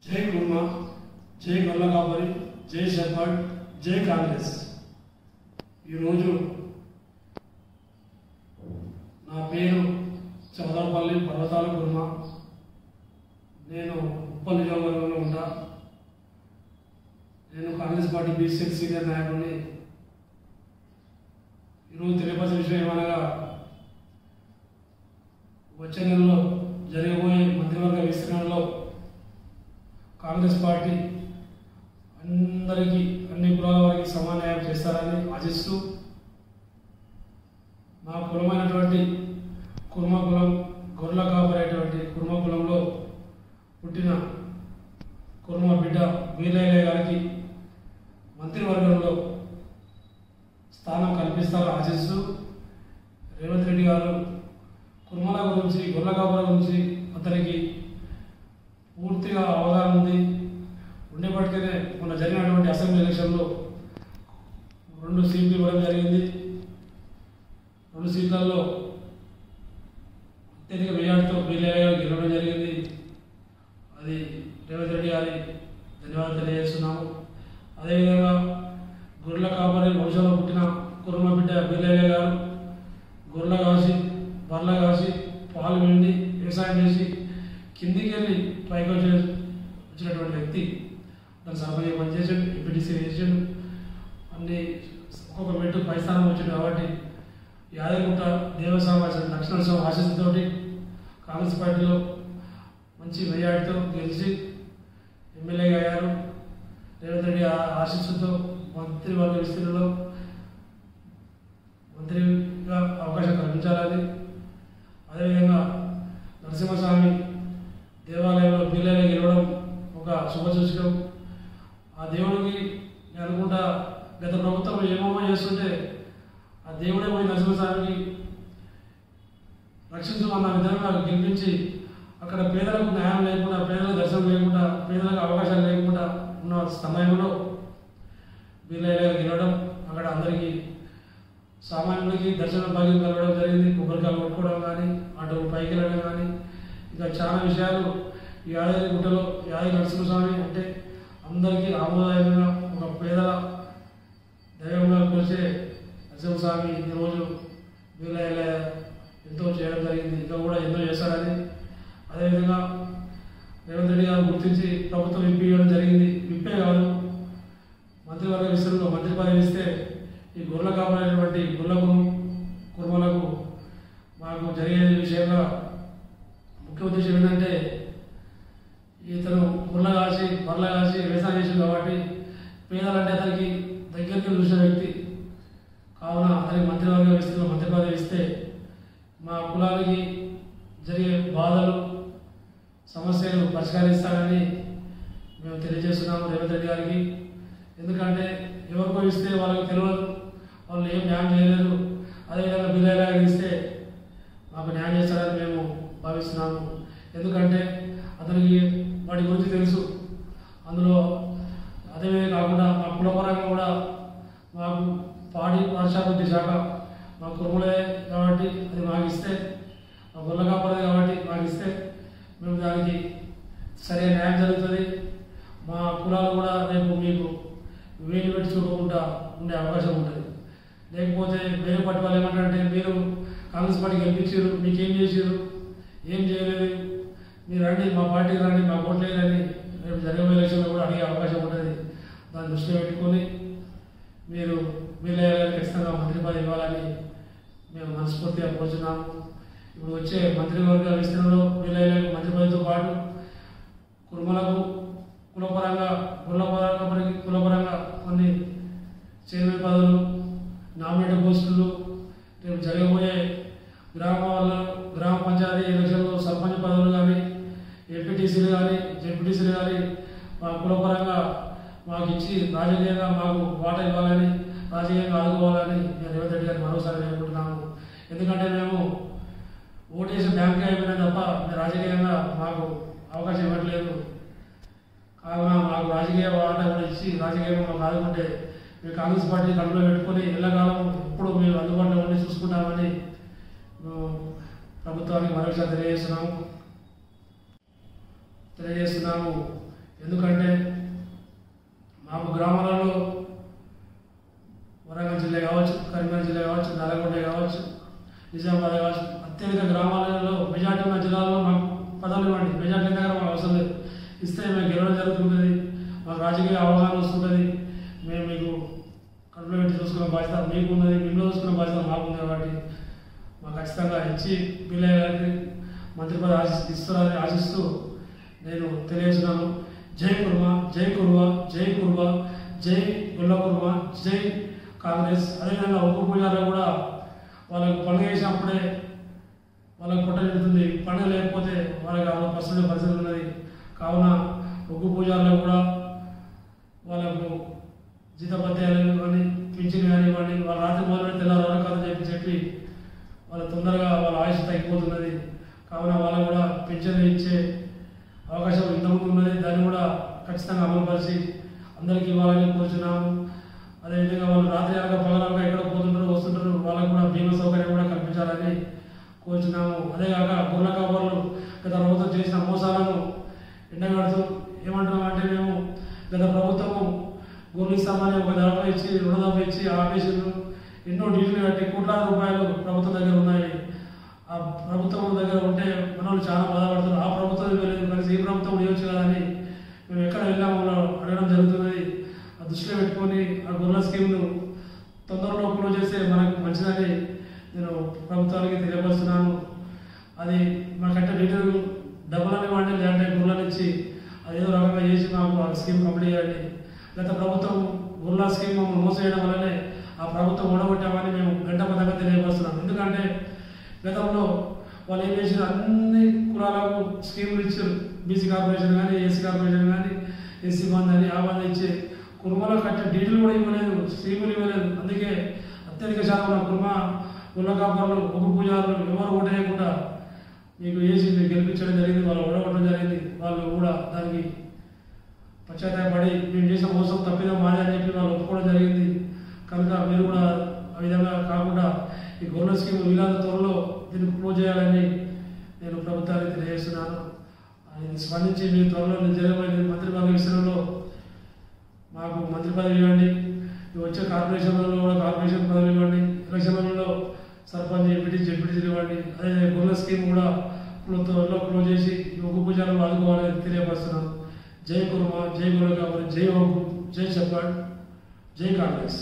జై కుర్మా, జై గొల్లకాపరి, జై షెపర్డ్, జై కాంగ్రెస్. ఈరోజు నా పేరు చౌదరపల్లి పర్వతాల కుర్మా. నేను ఉప్పల్ నియోజకవర్గంలో ఉంటా. నేను కాంగ్రెస్ పార్టీ బీసీఎల్ సీనియర్ నాయకుడిని. ఈరోజు తెలియపరిచిన విషయం ఏమనగా, వచ్చే నెలలో జరగబోయే మంత్రివర్గ విస్తరణలో కాంగ్రెస్ పార్టీ అందరికీ, అన్ని కులాల వారికి సమన్వయం చేస్తారని ఆశిస్తూ, మా కులమైనటువంటి కుర్మ కులం, గొర్రెల కాపరేటువంటి కుర్మ కులంలో పుట్టిన కుర్మ బిడ్డ వీరయ్య గారికి మంత్రివర్గంలో స్థానం కల్పిస్తారని ఆశిస్తూ, రేవంత్ రెడ్డి గారు కుర్మల గురించి, గొర్రెల కాపల గురించి అతనికి పూర్తిగా అవగాహన ఉంది. ఉండేపటికనే మొన్న జరిగినటువంటి అసెంబ్లీ ఎలక్షన్లో 2 సీట్లు ఇవ్వడం జరిగింది. 2 సీట్లలో అత్యధిక మెజార్టీతో వీరయ్య గారు గెలవడం జరిగింది. అది రేవంత్ రెడ్డి గారి ధన్యవాదాలు తెలియజేస్తున్నాము. అదేవిధంగా గొర్రెల కాపరి వంశంలో పుట్టిన కుర్మ బిడ్డ వీరయ్య గారు గొర్రెల కాసి, బర్రెల కాసి, పాలు పిండి వ్యవసాయం చేసి కిందికి వెళ్ళి పైకి వచ్చినటువంటి వ్యక్తి. దాని సర్పంచ్ పనిచేసాడు, ఎంపీటీసీ చేసాడు, అన్ని ఒక్కొక్క మెట్టు పై స్థానం వచ్చాడు. కాబట్టి యాదగిరిగుట్ట దేవస్వామి లక్ష్మణ స్వామి ఆశీస్సుతోటి కాంగ్రెస్ పార్టీలో మంచి మెజార్టీతో గెలిచి ఎమ్మెల్యేగా అయ్యారు. రేవంత్ రెడ్డి ఆశీస్సుతో మంత్రివర్గ విస్తరణలో మంత్రిగా అవకాశం కల్పించాలని, అదేవిధంగా నరసింహస్వామి దేవాలయంలో పిల్లలు గెలవడం ఒక శుభసూచకం. ఆ దేవుడికి నేను అనుకుంటా, గత ప్రభుత్వం ఏమేమో చేస్తుంటే ఆ దేవుడే పోయి నరసింహస్వామికి రక్షించమన్న విధంగా గెలిపించి, అక్కడ పేదలకు న్యాయం లేకుండా, పేదలకు దర్శనం లేకుండా, పేదలకు అవకాశాలు లేకుండా ఉన్న సమయంలో వీళ్ళ గెలవడం, అక్కడ అందరికీ సామాన్యులకి దర్శన భాగ్యం కలవడం జరిగింది. కొబ్బరికాయలు కొట్టుకోవడం కానీ, అటు పైకి వెళ్ళడం కానీ, ఇంకా చాలా విషయాలు. ఈ యాదగిరిగుట్టలో యాదగిరి నరసింహస్వామి అంటే అందరికీ ఆమోదకరంగా ఒక పేదల దైవంగా కొలిచే నరసింహస్వామి ఈరోజు వీళ్ళ ఎంతో చేయడం జరిగింది. ఇంకా కూడా ఎన్నో చేస్తారని, అదేవిధంగా రేవంత్ రెడ్డి గారు గుర్తించి ప్రభుత్వం ఇప్పించడం జరిగింది. ఇప్పే కాదు, మంత్రివర్గ విస్తరణలో మంత్రి పదవి ఇస్తే ఈ గొర్రెల కాపాడేటువంటి గొర్రెలకు, కుర్మలకు మాకు జరిగే విషయంగా ముఖ్య ఉద్దేశం ఏంటంటే, ఇతను గొర్రెల కాసి, బర్రెల కాసి వ్యవసాయం చేసింది కాబట్టి పేదలంటే అతనికి దగ్గరికి చూసిన వ్యక్తి. కావున అతనికి మంత్రివర్గ విస్తరణలో మంత్రి పదవి ఇస్తే మా కులానికి జరిగే బాధలు, సమస్యలు పరిష్కరిస్తారని మేము తెలియజేస్తున్నాము రేవంత్ రెడ్డి గారికి. ఎందుకంటే ఎవరికో ఇస్తే వాళ్ళకి తెలియదు, వాళ్ళు ఏం న్యాయం చేయలేరు. అదేవిధంగా వీరయ్య ఇస్తే మాకు న్యాయం చేస్తారని మేము భావిస్తున్నాము. ఎందుకంటే అతనికి వాటి గురించి తెలుసు. అందులో అదే కాకుండా మా కులపరంగా కూడా మాకు పాఠశాల శాఖ మా కుర్మలే కాబట్టి అది మాకు ఇస్తే, మా గొల్ల కాపలే కాబట్టి మాకు ఇస్తే మేము దానికి సరైన న్యాయం జరుగుతుంది. మా కులాలు కూడా రేపు మీకు వేలు పెట్టి చూడకుండా ఉండే అవకాశం ఉంటుంది. లేకపోతే వేరే పార్టీ వాళ్ళు ఏమంటారంటే, మీరు కాంగ్రెస్ పార్టీ గెలిపించారు, మీకేం చేశారు, ఏం చేయలేదు, మీరు రండి మా పార్టీకి రండి, మా ఓట్లేదని రేపు జరగబోయే ఎలక్షన్లో కూడా అడిగే అవకాశం ఉంటుంది. దాన్ని దృష్టిలో పెట్టుకొని మీరు వీళ్ళ ఖచ్చితంగా మంత్రి పదవి ఇవ్వాలని మేము మనస్ఫూర్తిగా కోరుచున్నాము. ఇప్పుడు వచ్చే మంత్రివర్గ విస్తరణలో వీళ్ళ మంత్రి పదవితో పాటు కుర్మలకు కులపరంగా, కులపరంగా కొన్ని చైర్మన్ పదవులు, నామినేటెడ్ పోస్టులు, రేపు జరగబోయే గ్రామ పంచాయతీ ఎలక్షన్లో సర్పంచ్ పదవులు కానీ, ఎంపీటీసీలు కానీ, జెడ్పీటీసీలు కానీ మా కులపరంగా మాకు ఇచ్చి రాజకీయంగా మాకు వాటా ఇవ్వాలని, రాజకీయంగా ఆదుకోవాలని నేను రేవంత్ రెడ్డి గారిని మరోసారి వేడుకుంటున్నాము. ఎందుకంటే మేము ఓటేసి బ్యాంకే అయిపోయినా తప్ప రాజకీయంగా మాకు అవకాశం ఇవ్వట్లేదు. కావున మాకు రాజకీయ వాటా కూడా ఇచ్చి రాజకీయంగా మాకు ఆదుకుంటే మేము కాంగ్రెస్ పార్టీ కంట్లో పెట్టుకొని ఎల్లకాలం ఎప్పుడు మేము అందుబాటులో ఉండి చూసుకుంటామని ప్రభుత్వానికి మరొకసారి తెలియజేస్తున్నాము. ఎందుకంటే మాకు గ్రామాలలో వరంగల్ జిల్లా కావచ్చు, కరీంనగర్ జిల్లా కావచ్చు, నల్గొండ కావచ్చు, నిజామాబాద్ కావచ్చు, అత్యధిక గ్రామాలలో మెజార్టీ ఉన్న జిల్లాలో మాకు పదవులు ఇవ్వండి. మెజార్టీ దగ్గర మాకు అవసరం లేదు. ఇస్తే మేము గెలవడం జరుగుతుంటుంది, మాకు రాజకీయ అవగాహన వస్తుంటుంది. మేము మీకు కడుపులో పెట్టి చూసుకున్న బాధ్యత మీకు ఉన్నది, మిమ్మల్ని చూసుకున్న బాధ్యత మాకు ఉంది. కాబట్టి మాకు ఖచ్చితంగా ఇచ్చి పిల్లయ్య గారికి మంత్రి పదవి ఇస్తారని ఆశిస్తూ నేను తెలియజేస్తున్నాను. జై కుర్మా, జై కుర్మా, జై కుర్మా, జై గుల్ల కుర్మా, జై కాంగ్రెస్. అదేవిధంగా ఒక్క పూజారులు కూడా వాళ్ళకు పండుగ చేసినప్పుడే వాళ్ళకు పొట్ట నిండుతుంది. పండుగ లేకపోతే వాళ్ళకి 60% పరిస్థితి ఉన్నది. కావున ఒగ్గు పూజారులు కూడా వాళ్ళకు జీతపత్యాలు కానీ పింఛన్ కానివ్వండి, వాళ్ళ రాత్రి మొదలు తెల్లారు కాదు చెప్పి వాళ్ళ తొందరగా వాళ్ళ ఆయుష్ తగ్గిపోతున్నది. కావున వాళ్ళకు కూడా పింఛన్లు ఇచ్చే అవకాశం ఇంతకుముందు ఉన్నది. దాన్ని కూడా ఖచ్చితంగా అమలుపరిచి అందరికీ ఇవ్వాలని కోరుచున్నాము. అదేవిధంగా వాళ్ళు రాత్రి అనగా పగలనగా ఎక్కడ పోతుంటారు వస్తుంటారు, వాళ్ళకు కూడా బీమా సౌకర్యం కూడా కల్పించాలని కోరుచున్నాము. అదేగాక గొర్రెల కాపరులు గత ప్రభుత్వం చేసిన మోసాలను ఎండగడుతూ ఏమంటున్నామంటే, మేము గత ప్రభుత్వము గొర్రెలు ఇస్తామని ఒక దళపై ఇచ్చి రుణదఫ ఇచ్చి ఆపేషన్లు ఎన్నో డీటెయిల్ కట్టి కోట్లాది రూపాయలు ప్రభుత్వం దగ్గర ఉన్నాయి. ఆ ప్రభుత్వం దగ్గర ఉంటే మనల్ని చాలా బాధపడుతున్నారు. ఆ ప్రభుత్వం లేదు కలిసి ఈ ప్రభుత్వం ఇవ్వచ్చు కదా అని మేము ఎక్కడ వెళ్ళామో అడగడం జరుగుతున్నది. ఆ దృష్టిలో పెట్టుకొని ఆ గొర్రెల స్కీమ్ను తొందరలో క్లోజ్ చేస్తే మనకు మంచిదని నేను ప్రభుత్వానికి తెలియపరుస్తున్నాను. అది మాకంటే డీటెయిల్ డబ్బులని వాడిని లేదంటే గొర్రెల నుంచి అదేదో రకంగా చేసి మాకు ఆ స్కీమ్ కంప్లీట్ చేయాలి. గత ప్రభుత్వం గొర్రెల స్కీమ్ మమ్మల్ని మోసేయడం వల్లనే ఆ ప్రభుత్వం ఓడగొట్టామని మేము గంటపదంగా తెలియపరుస్తున్నాం. ఎందుకంటే గతంలో వాళ్ళు ఏం చేసిన అన్ని కులాలకు స్కీములు ఇచ్చారు. బీసీ కార్పొరేషన్ కానీ, ఎస్సీ కార్పొరేషన్ కానీ, ఎస్సీ బంద్ అని ఆ బంద్ ఇచ్చే కుర్మలో కట్టే డీటెయిల్ కూడా ఇవ్వలేదు, స్కీములు ఇవ్వలేదు. అందుకే అత్యధిక శాతం కుర్మ కుల కాపరులు ఒక్క పూజారులు ఎవరు ఓటేయకుండా మీకు వేసి మీరు గెలిపించడం జరిగింది. వాళ్ళు ఓడగొట్టడం జరిగింది. వాళ్ళు కూడా దానికి పశ్చాత్తాపడి మేము చేసిన మోసం తప్పిదం మాదే అని చెప్పి వాళ్ళు ఒప్పుకోవడం జరిగింది. కనుక మీరు కూడా ఆ విధంగా కాకుండా ఈ గవర్నర్ స్కీమ్ వీళ్ళంత త్వరలో దీన్ని క్లోజ్ చేయాలని నేను ప్రభుత్వానికి తెలియజేస్తున్నాను. ఇది స్పందించి మీ త్వరలో జరగబోయే మంత్రి పదవి విషయంలో మాకు మంత్రి పదవి ఇవ్వండి. వచ్చే కార్పొరేషన్లలో కూడా కార్పొరేషన్ పదవి ఇవ్వండి. ఎలక్షన్లలో సర్పంచ్ జెడ్పీటీసీలు ఇవ్వండి. అదే గవర్నర్ స్కీమ్ కూడా త్వరలో క్లోజ్ చేసి ఒగ్గు పూజలను ఆదుకోవాలని తెలియపరుస్తున్నాను. జై కుర్మ, జై గురు, జై ఒగ్గు, జై చెప్పాడ్, జై కాంగ్రెస్.